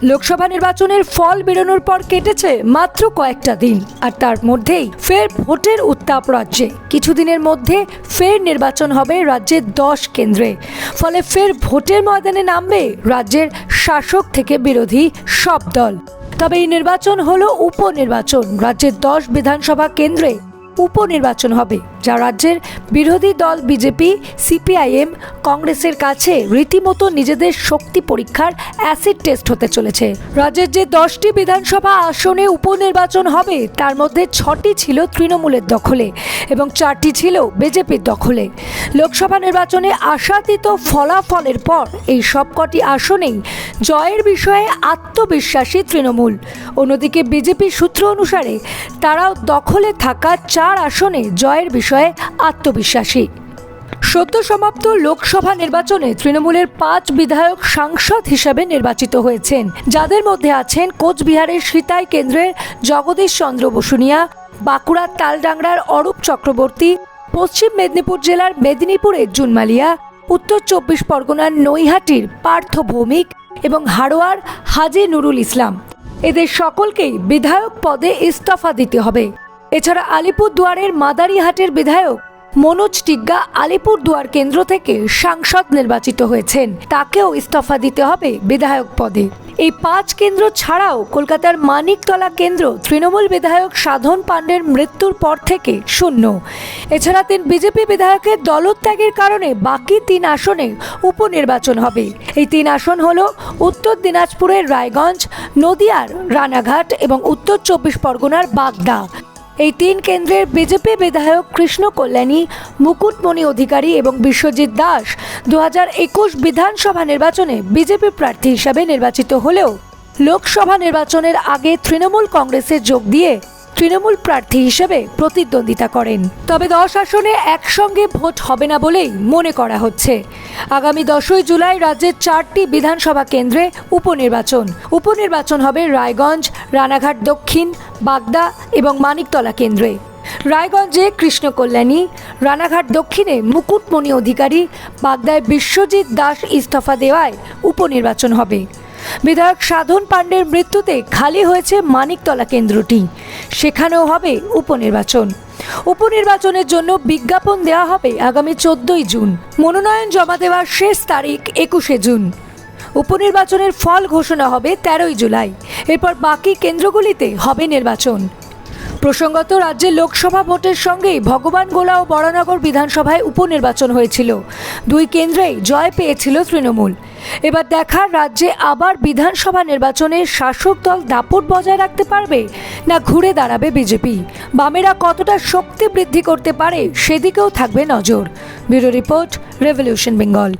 লোকসভা নির্বাচনের ফল বেরোনোর পর কেটেছে মাত্র কয়েকটা দিন, আর তার মধ্যেই ফের ভোটের উত্তাপ রাজ্যে। কিছুদিনের মধ্যে ফের নির্বাচন হবে রাজ্যের 10 কেন্দ্রে। ফলে ফের ভোটের ময়দানে নামবে রাজ্যের শাসক থেকে বিরোধী সব দল। তবে এই নির্বাচন হলো উপনির্বাচন। রাজ্যের 10 বিধানসভা কেন্দ্রে উপনির্বাচন হবে, যা রাজ্যের বিরোধী দল বিজেপি, সিপিআইএম, কংগ্রেসের কাছে রীতিমতো নিজেদের শক্তি পরীক্ষার অ্যাসিড টেস্ট হতে চলেছে। রাজ্যের যে 10টি বিধানসভা আসনে উপনির্বাচন হবে, তার মধ্যে 6টি ছিল তৃণমূলের দখলে এবং 4টি ছিল বিজেপির দখলে। লোকসভা নির্বাচনে আশাতীত ফলাফলের পর এই সবকটি আসনেই জয়ের বিষয়ে আত্মবিশ্বাসী তৃণমূল। অন্যদিকে বিজেপি সূত্র অনুসারে তারাও দখলে থাকা 4 আসনে জয়ের বিষয়ে আত্মবিশ্বাসী। সদ্য সমাপ্ত লোকসভা নির্বাচনে তৃণমূলের 5 বিধায়ক সাংসদ হিসেবে নির্বাচিত হয়েছেন, যাদের মধ্যে আছেন কোচবিহারের সিতাই কেন্দ্রের জগদীশ চন্দ্র বসুনিয়া, বাঁকুড়ার তালডাংরার অরূপ চক্রবর্তী, পশ্চিম মেদিনীপুর জেলার মেদিনীপুরের জুনমালিয়া, উত্তর 24 পরগনার নৈহাটির পার্থ ভৌমিক এবং হাড়োয়ার হাজি নুরুল ইসলাম। এদের সকলকেই বিধায়ক পদে ইস্তফা দিতে হবে। এছাড়া আলিপুরদুয়ারের মাদারিহাটের বিধায়ক মনোজ টিগ্গা আলিপুরদুয়ার কেন্দ্র থেকে সাংসদ নির্বাচিত হয়েছেন, তাকেও ইস্তফা দিতে হবে বিধায়ক পদে। এই 5 কেন্দ্র ছাড়াও কলকাতার মানিকতলা কেন্দ্র তৃণমূল বিধায়ক সাধন পাণ্ডের মৃত্যুর পর থেকে শূন্য। এছাড়া 3 বিজেপি বিধায়কের দলত্যাগের কারণে বাকি 3 আসনে উপনির্বাচন হবে। এই 3 আসন হল উত্তর দিনাজপুরের রায়গঞ্জ, নদিয়ার রানাঘাট এবং উত্তর 24 পরগনার বাগদা। এই 3 কেন্দ্রের বিজেপি বিধায়ক কৃষ্ণ কল্যাণী, মুকুটমণি অধিকারী এবং বিশ্বজিৎ দাস 2021 বিধানসভা নির্বাচনে বিজেপি প্রার্থী হিসাবে নির্বাচিত হলেও লোকসভা নির্বাচনের আগে তৃণমূল কংগ্রেসে যোগ দিয়ে তৃণমূল প্রার্থী হিসেবে প্রতিদ্বন্দ্বিতা করেন। তবে 10 আসনে একসঙ্গে ভোট হবে না বলেই মনে করা হচ্ছে। আগামী 10ই জুলাই রাজ্যের 4টি বিধানসভা কেন্দ্রে উপনির্বাচন হবে রায়গঞ্জ, রানাঘাট দক্ষিণ, বাগদা এবং মানিকতলা কেন্দ্রে। রায়গঞ্জে কৃষ্ণ কল্যাণী, রানাঘাট দক্ষিণে মুকুটমণি অধিকারী, বাগদায় বিশ্বজিৎ দাস ইস্তফা দেওয়ায় উপনির্বাচন হবে। বিধায়ক সাধন পাণ্ডের মৃত্যুতে খালি হয়েছে মানিকতলা কেন্দ্রটি, সেখানেও হবে উপনির্বাচন। উপনির্বাচনের জন্য বিজ্ঞাপন দেওয়া হবে আগামী 14ই জুন। মনোনয়ন জমা দেওয়ার শেষ তারিখ 21শে জুন। উপনির্বাচনের ফল ঘোষণা হবে 13ই জুলাই। এরপর বাকি কেন্দ্রগুলিতে হবে নির্বাচন। প্রসঙ্গত, রাজ্যে লোকসভা ভোটের সঙ্গেই ভগবানগোলা ও বরানগর বিধানসভায় উপনির্বাচন হয়েছিল। 2 কেন্দ্রেই জয় পেয়েছিল তৃণমূল। এবার দেখার রাজ্যে আবার বিধানসভা নির্বাচনে শাসক দল দাপট বজায় রাখতে পারবে, না ঘুরে দাঁড়াবে বিজেপি। বামেরা কতটা শক্তি বৃদ্ধি করতে পারে সেদিকেও থাকবে নজর। Bureau report, revolution Bengal.